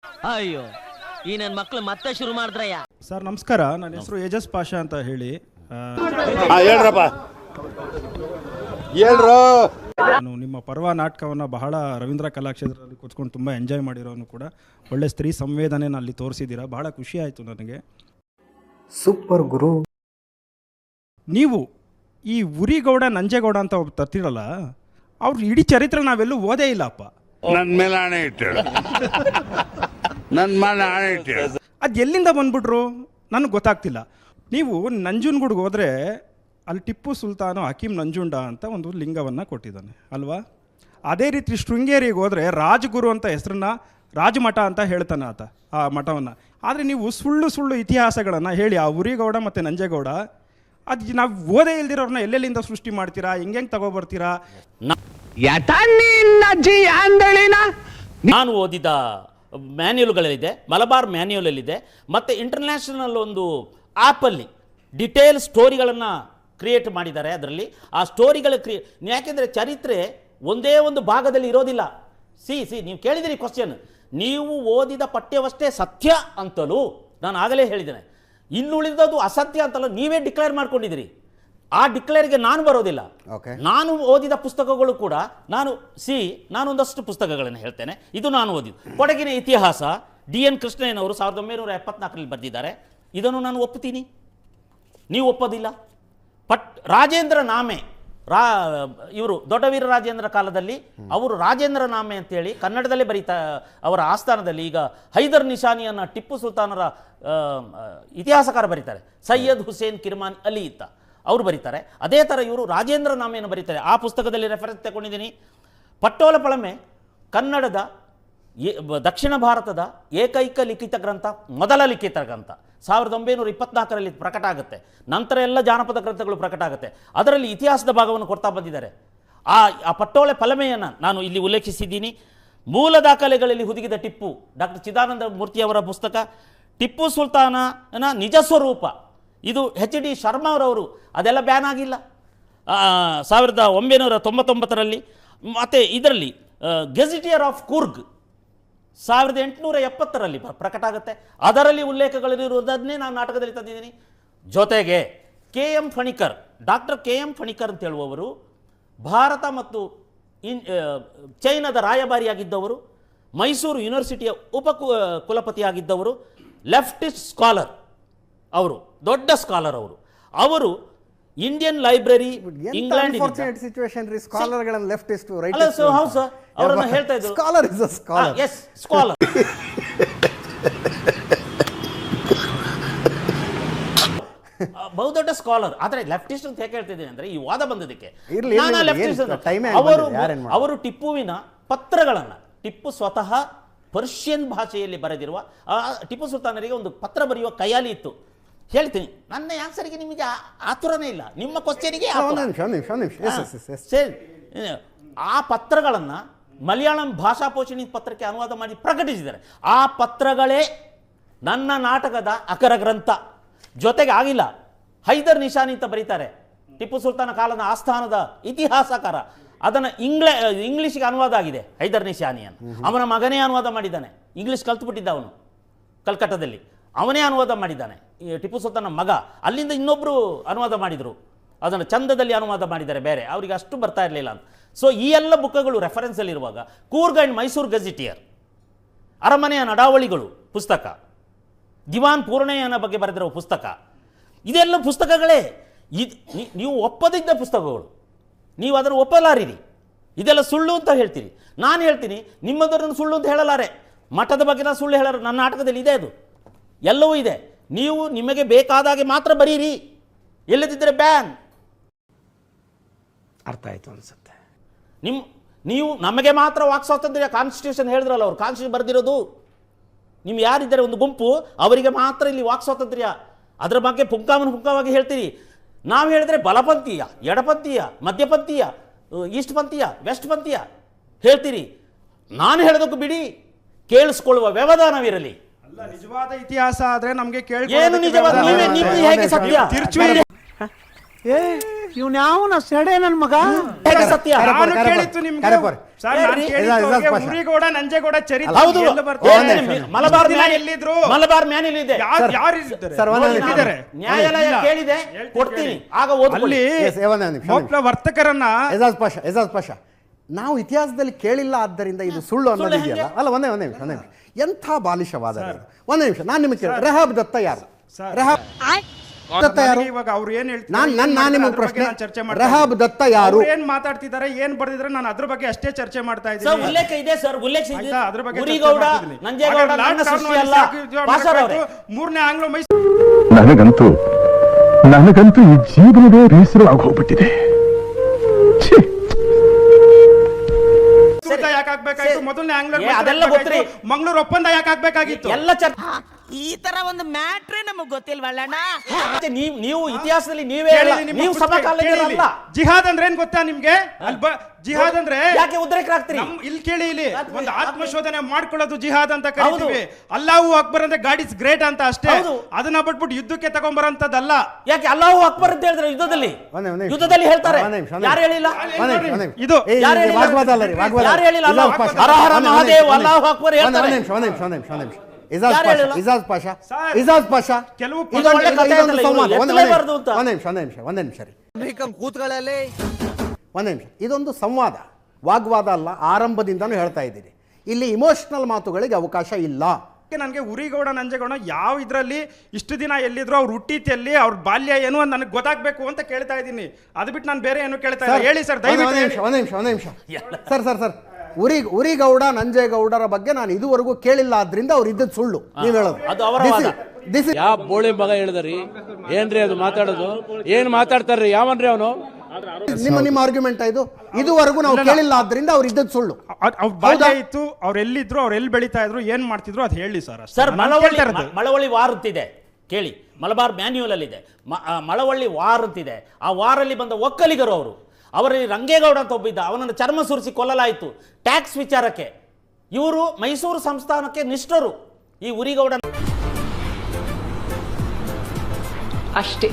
ಅಯ್ಯೋ ಈ ನನ್ನ ಮಕ್ಳು ಮತ್ತೆ ಶುರು ಮಾಡಿದ್ರಯ್ಯ. ಸರ್ ನಮಸ್ಕಾರ, ನನ್ನ ಹೆಸರು ಏಜಸ್ ಪಾಷಾ ಅಂತ ಹೇಳಿ. ಹೇಳ್ರಪ್ಪ ಹೇಳ್ರು. ನಾನು ನಿಮ್ಮ ಪರ್ವ ನಾಟಕವನ್ನು ಬಹಳ ರವೀಂದ್ರ ಕಲಾಕ್ಷೇತ್ರದಲ್ಲಿ ಕೂತ್ಕೊಂಡು ತುಂಬ ಎಂಜಾಯ್ ಮಾಡಿರೋನು ಕೂಡ. ಒಳ್ಳೆ ಸ್ತ್ರೀ ಸಂವೇದನೆನ ಅಲ್ಲಿ ತೋರಿಸಿದ್ದೀರಾ, ಬಹಳ ಖುಷಿ ಆಯಿತು ನನಗೆ. ಸೂಪರ್ ಗುರು. ನೀವು ಈ ಉರಿಗೌಡ ನಂಜೇಗೌಡ ಅಂತ ಒಬ್ಬ ತರ್ತಿರಲ್ಲ, ಅವ್ರ ಇಡೀ ಚರಿತ್ರೆ ನಾವೆಲ್ಲೂ ಓದೇ ಇಲ್ಲಪ್ಪ. ನನ್ನ ಮೇಲೆ ಆಣೆ ಇಟ್ಟೇಳು, ನನ್ನ ಮೇಲೆ ಆಣೆ ಇಟ್ಟೇಳು. ಅದು ಎಲ್ಲಿಂದ ಬಂದ್ಬಿಟ್ರು ನನಗೆ ಗೊತ್ತಾಗ್ತಿಲ್ಲ. ನೀವು ನಂಜನಗೂಡಿಗೆ ಹೋದರೆ ಅಲ್ಲಿ ಟಿಪ್ಪು ಸುಲ್ತಾನು ಹಕೀಮ್ ನಂಜುಂಡ ಅಂತ ಒಂದು ಲಿಂಗವನ್ನು ಕೊಟ್ಟಿದ್ದಾನೆ ಅಲ್ವಾ. ಅದೇ ರೀತಿ ಶೃಂಗೇರಿಗೆ ಹೋದರೆ ರಾಜಗುರು ಅಂತ ಹೆಸರನ್ನ ರಾಜಮಠ ಅಂತ ಹೇಳ್ತಾನೆ ಆತ ಆ ಮಠವನ್ನು. ಆದರೆ ನೀವು ಸುಳ್ಳು ಸುಳ್ಳು ಇತಿಹಾಸಗಳನ್ನು ಹೇಳಿ ಆ ಉರಿಗೌಡ ಮತ್ತು ನಂಜೇಗೌಡ ಅದು ನಾವು ಓದೇ ಇಲ್ದಿರೋರನ್ನ ಎಲ್ಲೆಲ್ಲಿಂದ ಸೃಷ್ಟಿ ಮಾಡ್ತೀರಾ, ಹೆಂಗೆ ತಗೊಬರ್ತೀರಾ? ನಾನು ಓದಿದ ಮ್ಯಾನ್ಯುಲ್ಗಳಲ್ಲಿದೆ, ಮಲಬಾರ್ ಮ್ಯಾನ್ಯುಲಲ್ಲಿದೆ, ಮತ್ತು ಇಂಟರ್ನ್ಯಾಷನಲ್ ಒಂದು ಆ್ಯಪಲ್ಲಿ ಡಿಟೇಲ್ ಸ್ಟೋರಿಗಳನ್ನು ಕ್ರಿಯೇಟ್ ಮಾಡಿದ್ದಾರೆ. ಅದರಲ್ಲಿ ಆ ಸ್ಟೋರಿಗಳ ಯಾಕೆಂದರೆ ಚರಿತ್ರೆ ಒಂದೇ ಒಂದು ಭಾಗದಲ್ಲಿ ಇರೋದಿಲ್ಲ. ನೀವು ಕೇಳಿದಿರಿ ಕ್ವಶನ್, ನೀವು ಓದಿದ ಪಠ್ಯವಷ್ಟೇ ಸತ್ಯ ಅಂತಲೂ ನಾನು ಆಗಲೇ ಹೇಳಿದ್ದೇನೆ, ಇನ್ನುಳಿದದ್ದು ಅಸತ್ಯ ಅಂತಲೂ ನೀವೇ ಡಿಕ್ಲೇರ್ ಮಾಡ್ಕೊಂಡಿದ್ದೀರಿ. ಆ ಡಿಕ್ಲೇರ್ಗೆ ನಾನು ಬರೋದಿಲ್ಲ. ನಾನು ಓದಿದ ಪುಸ್ತಕಗಳು ಕೂಡ ನಾನೊಂದಷ್ಟು ಪುಸ್ತಕಗಳನ್ನು ಹೇಳ್ತೇನೆ. ಇದು ನಾನು ಓದಿದ್ದು ಕೊಡಗಿನ ಇತಿಹಾಸ, DN ಕೃಷ್ಣಯ್ಯನವರು 1974ರಲ್ಲಿ ಬರೆದಿದ್ದಾರೆ. ಇದನ್ನು ನಾನು ಒಪ್ಪುತ್ತೀನಿ, ನೀವು ಒಪ್ಪೋದಿಲ್ಲ. ರಾಜೇಂದ್ರ ನಾಮೆ, ಇವರು ದೊಡ್ಡವೀರ ರಾಜೇಂದ್ರ ಕಾಲದಲ್ಲಿ ಅವರು ರಾಜೇಂದ್ರ ನಾಮೆ ಅಂತೇಳಿ ಕನ್ನಡದಲ್ಲೇ ಬರೀತಾ ಅವರ ಆಸ್ಥಾನದಲ್ಲಿ ಈಗ ಹೈದರ್ ನಿಶಾನಿಯನ್ನು ಟಿಪ್ಪು ಸುಲ್ತಾನರ ಇತಿಹಾಸಕಾರ ಬರೀತಾರೆ, ಸೈಯದ್ ಹುಸೇನ್ ಕಿರ್ಮಾನ್ ಅಲಿ ಅಂತ ಅವರು ಬರೀತಾರೆ. ಅದೇ ಥರ ಇವರು ರಾಜೇಂದ್ರ ನಾಮೆಯನ್ನು ಬರೀತಾರೆ. ಆ ಪುಸ್ತಕದಲ್ಲಿ ರೆಫರೆನ್ಸ್ ತಗೊಂಡಿದ್ದೀನಿ. ಪಟ್ಟೋಲ ಪಳಮೆ ಕನ್ನಡದ ದಕ್ಷಿಣ ಭಾರತದ ಏಕೈಕ ಲಿಖಿತ ಗ್ರಂಥ, ಮೊದಲ ಲಿಖಿತ ಗ್ರಂಥ 1924ರಲ್ಲಿ ಪ್ರಕಟ ಆಗುತ್ತೆ. ನಂತರ ಎಲ್ಲ ಜಾನಪದ ಗ್ರಂಥಗಳು ಪ್ರಕಟ ಆಗುತ್ತೆ. ಅದರಲ್ಲಿ ಇತಿಹಾಸದ ಭಾಗವನ್ನು ಕೊಡ್ತಾ ಬಂದಿದ್ದಾರೆ. ಆ ಪಟ್ಟೋಲೆ ಫಲಮೆಯನ್ನು ನಾನು ಇಲ್ಲಿ ಉಲ್ಲೇಖಿಸಿದ್ದೀನಿ. ಮೂಲ ದಾಖಲೆಗಳಲ್ಲಿ ಹುದುಗಿದ ಟಿಪ್ಪು, ಡಾಕ್ಟರ್ ಚಿದಾನಂದ ಮೂರ್ತಿಯವರ ಪುಸ್ತಕ ಟಿಪ್ಪು ಸುಲ್ತಾನನ ನಿಜ ಸ್ವರೂಪ, ಇದು HD ಶರ್ಮಾ ಅವರವರು, ಅದೆಲ್ಲ ಬ್ಯಾನ್ ಆಗಿಲ್ಲ 1999ರಲ್ಲಿ. ಮತ್ತು ಇದರಲ್ಲಿ ಗೆಜಿಟಿಯರ್ ಆಫ್ ಕೂರ್ಗ್ 1870ರಲ್ಲಿ ಪ್ರಕಟ ಆಗುತ್ತೆ. ಅದರಲ್ಲಿ ಉಲ್ಲೇಖಗಳಿರುವುದನ್ನೇ ನಾನು ನಾಟಕದಲ್ಲಿ ತಂದಿದ್ದೀನಿ. ಜೊತೆಗೆ KM Panikkar, doctor KM Panikkar ಅಂತ ಹೇಳುವವರು ಭಾರತ ಮತ್ತು ಚೈನಾದ ರಾಯಭಾರಿಯಾಗಿದ್ದವರು, ಮೈಸೂರು ಯೂನಿವರ್ಸಿಟಿಯ ಕುಲಪತಿಯಾಗಿದ್ದವರು, ಲೆಫ್ಟಿಸ್ಟ್ ಸ್ಕಾಲರ್, ಅವರು ದೊಡ್ಡ ಸ್ಕಾಲರ್. ಅವರು ಇಂಡಿಯನ್ ಲೈಬ್ರರಿ ಇಂಗ್ಲೆಂಡ್ ಸ್ಕಾಲರ್ಗಳನ್ನು ಲೆಫ್ಟಿಸ್ಟ್ ಅವರನ್ನು ಹೇಳ್ತಾ ಇದ್ರು. Scholar is a scholar. Yes, scholar. ಬಹುದೊಡ್ಡ ಸ್ಕಾಲರ್. ಆದರೆ ಲೆಫ್ಟಿಸ್ಟ್ ಅಂತ ಹೇಗೆ ಹೇಳ್ತಿದ್ದೀನಿ ಅಂದರೆ ಈ ವಾದ ಬಂದದಕ್ಕೆ ಅವರು ಟಿಪ್ಪುವಿನ ಪತ್ರಗಳನ್ನು, ಟಿಪ್ಪು ಸ್ವತಃ ಪರ್ಷಿಯನ್ ಭಾಷೆಯಲ್ಲಿ ಬರೆದಿರುವ ಟಿಪ್ಪು ಸುಲ್ತಾನರಿಗೆ ಒಂದು ಪತ್ರ ಬರೆಯುವ ಕೈಯಾಲಿ ಇತ್ತು. ಹೇಳ್ತೀನಿ, ನನ್ನ ಆನ್ಸರಿಗೆ ನಿಮಗೆ ಆತುರನೇ ಇಲ್ಲ, ನಿಮ್ಮ ಕ್ವಶ್ಚನಿಗೆ ಸರಿ. ಆ ಪತ್ರಗಳನ್ನು ಮಲಯಾಳಂ ಭಾಷಾ ಪೋಷಣಿ ಪತ್ರಕ್ಕೆ ಅನುವಾದ ಮಾಡಿ ಪ್ರಕಟಿಸಿದ್ದಾರೆ. ಆ ಪತ್ರಗಳೇ ನನ್ನ ನಾಟಕದ ಅಕರ ಗ್ರಂಥ. ಜೊತೆಗೆ ಆಗಿಲ್ಲ, ಹೈದರ್ ನಿಶಾನಿ ಅಂತ ಬರೀತಾರೆ, ಟಿಪ್ಪು ಸುಲ್ತಾನ ಕಾಲದ ಆಸ್ಥಾನದ ಇತಿಹಾಸಕಾರ. ಅದನ್ನು ಇಂಗ್ಲೀಷ್ಗೆ ಅನುವಾದ ಆಗಿದೆ ಹೈದರ್ ನಿಶಾನಿಯನ್ನು. ಅವನ ಮಗನೇ ಅನುವಾದ ಮಾಡಿದ್ದಾನೆ. ಇಂಗ್ಲೀಷ್ ಕಲ್ತುಬಿಟ್ಟಿದ್ದ ಅವನು ಕಲ್ಕತ್ತಾದಲ್ಲಿ, ಅವನೇ ಅನುವಾದ ಮಾಡಿದ್ದಾನೆ. ಟಿಪ್ಪು ಸುಲ್ತಾನ ಮಗ, ಅಲ್ಲಿಂದ ಇನ್ನೊಬ್ಬರು ಅನುವಾದ ಮಾಡಿದರು, ಅದನ್ನು ಚಂದದಲ್ಲಿ ಅನುವಾದ ಮಾಡಿದ್ದಾರೆ ಬೇರೆ, ಅವರಿಗೆ ಅಷ್ಟು ಬರ್ತಾ ಇರಲಿಲ್ಲ ಅಂತ. ಸೊ ಈ ಎಲ್ಲ ಬುಕ್ಗಳು ರೆಫರೆನ್ಸಲ್ಲಿ ಇರುವಾಗ ಕೂರ್ಗ್ ಆ್ಯಂಡ್ ಮೈಸೂರು ಗೆಜಿಟಿಯರ್, ಅರಮನೆಯ ನಡಾವಳಿಗಳು ಪುಸ್ತಕ, ದಿವಾನ್ ಪೂರ್ಣಯ್ಯನ ಬಗ್ಗೆ ಬರೆದಿರುವ ಪುಸ್ತಕ, ಇದೆಲ್ಲ ಪುಸ್ತಕಗಳೇ. ನೀವು ಒಪ್ಪದಿದ್ದ ಪುಸ್ತಕಗಳು, ನೀವು ಅದನ್ನು ಒಪ್ಪಲಾರಿರಿ. ಇದೆಲ್ಲ ಸುಳ್ಳು ಅಂತ ಹೇಳ್ತೀರಿ. ನಾನು ಹೇಳ್ತೀನಿ, ನಿಮ್ಮದನ್ನು ಸುಳ್ಳು ಅಂತ ಹೇಳಲಾರೆ. ಮಠದ ಬಗ್ಗೆ ನಾನು ಸುಳ್ಳು ಹೇಳಾರೆ, ನನ್ನ ನಾಟಕದಲ್ಲಿ ಇದೆ, ಅದು ಎಲ್ಲವೂ ಇದೆ. ನೀವು ನಿಮಗೆ ಬೇಕಾದಾಗೆ ಮಾತ್ರ ಬರೀರಿ, ಇಲ್ಲದಿದ್ದರೆ ಬ್ಯಾನ್. ಅರ್ಥ ಆಯ್ತು ಅನ್ಸುತ್ತೆ. ನೀವು ನಮಗೆ ಮಾತ್ರ ವಾಕ್ ಸ್ವಾತಂತ್ರ್ಯ, ಕಾನ್ಸ್ಟಿಟ್ಯೂಷನ್ ಹೇಳಿದ್ರಲ್ಲ ಅವರು, ಕಾನ್ಸ್ಟಿಟ್ಯೂಷನ್ ಬರೆದಿರೋದು. ನೀವು ಯಾರಿದ್ದಾರೆ ಒಂದು ಗುಂಪು, ಅವರಿಗೆ ಮಾತ್ರ ಇಲ್ಲಿ ವಾಕ್ ಸ್ವಾತಂತ್ರ್ಯ. ಅದರ ಬಗ್ಗೆ ಪುಂಖವಾಗಿ ಹೇಳ್ತೀರಿ. ನಾವು ಹೇಳಿದ್ರೆ ಬಲಪಂಥೀಯ, ಎಡಪಂಥೀಯ, ಮಧ್ಯಪಂಥೀಯ, ಈಸ್ಟ್ ಪಂಥೀಯ, ವೆಸ್ಟ್ ಪಂಥೀಯ ಹೇಳ್ತೀರಿ. ನಾನು ಹೇಳೋದಕ್ಕೂ ಬಿಡಿ, ಕೇಳಿಸ್ಕೊಳ್ಳುವ ವ್ಯವಧಾನವಿರಲಿ. ನಿಜವಾದ ಇತಿಹಾಸ ಆದ್ರೆ ನಮಗೆ ಏನು ನಿಜವಾದ, ಹೇಗೆ ಸತ್ಯ? ಇವ್ನ ಯಾವನ ಸೆಡೆ ನನ್ ಮಗ ಸತ್ಯ ನಾನು ಕೇಳಿತ್ತು ನಿಮ್ಗೆ ಸರ್, ನಾನು ಕೇಳಿದ್ದು ಅವ್ರಿಗೆ ಉರಿಗೌಡ ನಂಜೇಗೌಡ ಚರಿತ್ರೆ ಹೌದು. ಎಲ್ಲಿ ಬರ್ತದೆ? ಮಲಬಾರ್ ದಿನ ಮ್ಯಾನ್ ಎಲ್ಲಿದ್ರು? ಮಲಬಾರ್ ಮ್ಯಾನಿಲ್ ಇದೆ. ಯಾರು ಇದ್ದಾರೆ? ಸರ್, ಒಂದೇ ನಿಮಿಷ. ಇದ್ದಾರೆ. ನ್ಯಾಯಾಲಯ ಕೇಳಿದೆ, ಕೊಡ್ತೀನಿ, ಆಗ ಓದ್ಕೊಳ್ಳಿ. ಅಲ್ಲಿ ಮೊದಲ ವರ್ತಕರನ್ನ ಎಜಾಜ್ ಪಾಷಾ ನಾವು ಇತಿಹಾಸದಲ್ಲಿ ಕೇಳಿಲ್ಲ, ಆದ್ದರಿಂದ ಇದು ಸುಳ್ಳು ಅನ್ನೋದಿದೆಯಲ್ಲ. ಅಲ್ಲ, ಒಂದೇ ನಿಮಿಷ ಎಂಥ ಬಾಲಿಶವಾದ ಇದು. ಒಂದೇ ನಿಮಿಷ, ನಾನು ನಿಮಗೆ ಕೇಳಿ, ರೆಹಾಬ್ ದತ್ತ ಯಾರು? ರೆಹಾಬ್ ದತ್ತ ಯಾರು? ಇವಾಗ ಅವ್ರು ಏನ್ ಹೇಳ್ತಾರೆ, ನಾನು ನಿಮಗೆ ಪ್ರಶ್ನೆ, ಚರ್ಚೆ ರೆಹಾಬ್ ದತ್ತ ಯಾರು? ಏನ್ ಮಾತಾಡ್ತಿದ್ದಾರೆ, ಏನ್ ಬರ್ದಿದ್ರೆ ನಾನು ಅದ್ರ ಬಗ್ಗೆ ಅಷ್ಟೇ ಚರ್ಚೆ ಮಾಡ್ತಾ ಸರ್, ಇದ್ದೀನಿ. ಉಲ್ಲೇಖ ಇದೆ ಸರ್, ಉಲ್ಲೇಖ ಇದೆ. ಆಯ್ತಾ? ಅದ್ರ ಬಗ್ಗೆ ಉರಿಗೌಡ ನಂಜೇಗೌಡ ನನ್ನ ಸೃಷ್ಟಿ ಅಲ್ಲ, ಪಾಷಾರ್ ಅವರೇ. ಮೂರನೇ ಆಂಗ್ಲೋ ಮೈಸೂರು ನನಗಂತೂ ಈ ಜೀವನವೇ ಬೇಸರವಾಗಿ ಹೋಗ್ಬಿಟ್ಟಿದೆ. ಯಾಕೆ ಆಗ್ಬೇಕಾಗಿತ್ತು? ಮೊದಲನೇ ಆಂಗ್ಲೋ ಅದೆಲ್ಲ ಗೊತ್ತ್ರಿ. ಮಂಗಳೂರು ಒಪ್ಪಂದ ಯಾಕೆ ಆಗ್ಬೇಕಾಗಿತ್ತು? ಎಲ್ಲ ಈ ತರ ಒಂದು ಮ್ಯಾಟ್ರೇ ನಮಗ್ ಗೊತ್ತಿಲ್ವಲ್ಲಣ್ಣ. ನೀವು ಇತಿಹಾಸದಲ್ಲಿ ನೀವೇ ಅಲ್ಲ, ನೀವು ಸಮಕಾಲೀನರಲ್ಲ. ಜಿಹಾದ್ ಅಂದ್ರೆ ಏನ್ ಗೊತ್ತಾ ನಿಮ್ಗೆ? ಜಿಹಾದ್ ಅಂದ್ರೆ ಯಾಕೆ ಉದ್ರೇಕರಾಗ್ತೀರಿ? ಇಲ್ಲಿ ಕೇಳಿ, ಇಲ್ಲಿ ಒಂದು ಆತ್ಮಶೋಧನೆ ಮಾಡ್ಕೊಳ್ಳೋದು ಜಿಹಾದ್ ಅಂತ ಕರೀತೀವಿ. ಅಲ್ಲಾಹು ಅಕ್ಬರ್ ಅಂದ್ರೆ ಗಾಡ್ ಇಸ್ ಗ್ರೇಟ್ ಅಂತ ಅಷ್ಟೇ. ಅದನ್ನ ಬಿಟ್ಬಿಟ್ಟು ಯುದ್ಧಕ್ಕೆ ತಗೊಂಬರಂತದ್ದಲ್ಲ. ಯಾಕೆ ಅಲ್ಲಾಹು ಅಕ್ಬರ್ ಅಂತ ಹೇಳಿದ್ರೆ ಯುದ್ಧದಲ್ಲಿ ಹೇಳ್ತಾರೆ? ಯಾರು ಹೇಳಿಲ್ಲ? ಇದು ಯಾರು ಹೇಳಿಲ್ಲ? ಹರ ಹರ ಮಹಾದೇವ್ ಅಲ್ಲಾಹು ಅಕ್ಬರ್ ಹೇಳ್ತಾರೆ. ಇಜಾಜ್ ಪಾಷಾ ಕೆಲವು ಒಂದೇ ನಿಮಿಷ, ಇದೊಂದು ಸಂವಾದ, ವಾಗ್ವಾದ ಅಲ್ಲ. ಆರಂಭದಿಂದಾನು ಹೇಳ್ತಾ ಇದ್ದೀನಿ, ಇಲ್ಲಿ ಇಮೋಷನಲ್ ಮಾತುಗಳಿಗೆ ಅವಕಾಶ ಇಲ್ಲ. ನನಗೆ ಉರಿಗೌಡ ನಂಜೇಗೌಡ ಯಾವ ಇದ್ರಲ್ಲಿ ಇಷ್ಟು ದಿನ ಎಲ್ಲಿದ್ರು, ಅವ್ರು ಹುಟ್ಟಿತೆಲ್ಲಿ, ಅವ್ರ ಬಾಲ್ಯ ಏನು ಅಂತ ನನಗೆ ಗೊತ್ತಾಗ್ಬೇಕು ಅಂತ ಕೇಳ್ತಾ ಇದ್ದೀನಿ. ಅದು ಬಿಟ್ಟು ನಾನು ಬೇರೆ ಏನು ಕೇಳ್ತಾ ಇಲ್ಲ. ಹೇಳಿ ಸರ್, ದಯವಿಟ್ಟು. ಒಂದೇ ನಿಮಿಷ ಸರ್ ಉರಿಗೌಡ ನಂಜೇಗೌಡರ ಬಗ್ಗೆ ನಾನು ಇದುವರೆಗೂ ಕೇಳಿಲ್ಲ, ಆದ್ರಿಂದ ಅವ್ರು ಇದ್ದದ್ದು ಸುಳ್ಳು. ನೀವು ಹೇಳೋದು ಯಾವ ಬೋಳಿ ಮಗ ಹೇಳಿದ್ರಿ? ಏನ್ರಿ ಅದು ಮಾತಾಡೋದು? ಏನ್ ಮಾತಾಡ್ತಾರ್ರಿ? ಯಾವನ್ರಿ ಅವನು? ನಿಮ್ಮ ಆರ್ಗ್ಯುಮೆಂಟ್ ಇದು. ಇದುವರೆಗೂ ನಾವು ಕೇಳಿಲ್ಲ, ಆದ್ರಿಂದ ಅವ್ರು ಇದ್ದದ್ದು ಸುಳ್ಳು. ಅವ್ರ ಬಾಲ್ಯ ಇತ್ತು, ಅವ್ರು ಎಲ್ಲಿದ್ರು, ಅವ್ರು ಎಲ್ಲಿ ಬೆಳೀತಾ ಇದ್ರು, ಏನ್ ಮಾಡ್ತಿದ್ರು ಅದು ಹೇಳಿ ಸರ್. ಸರ್, ಮಳವಳ್ಳಿ ವಾರ್ ಅಂತಿದೆ ಕೇಳಿ, ಮಲಬಾರ್ ಮ್ಯಾನ್ಯುವಲ್ ಅಲ್ಲಿ ಇದೆ. ಮಳವಳ್ಳಿ ವಾರ್ ಅಂತಿದೆ. ಆ ವಾರಲ್ಲಿ ಬಂದ ಒಕ್ಕಲಿಗರು ಅವರು. ಅವರಲ್ಲಿ ರಂಗೇಗೌಡ ಅಂತ ಒಬ್ಬಿದ್ದ, ಅವನನ್ನು ಚರ್ಮ ಸುರಿಸಿ ಕೊಲ್ಲಲಾಯಿತು ಟ್ಯಾಕ್ಸ್ ವಿಚಾರಕ್ಕೆ. ಇವರು ಮೈಸೂರು ಸಂಸ್ಥಾನಕ್ಕೆ ನಿಷ್ಠರು. ಈ ಉರಿಗೌಡ ಅಷ್ಟೇ.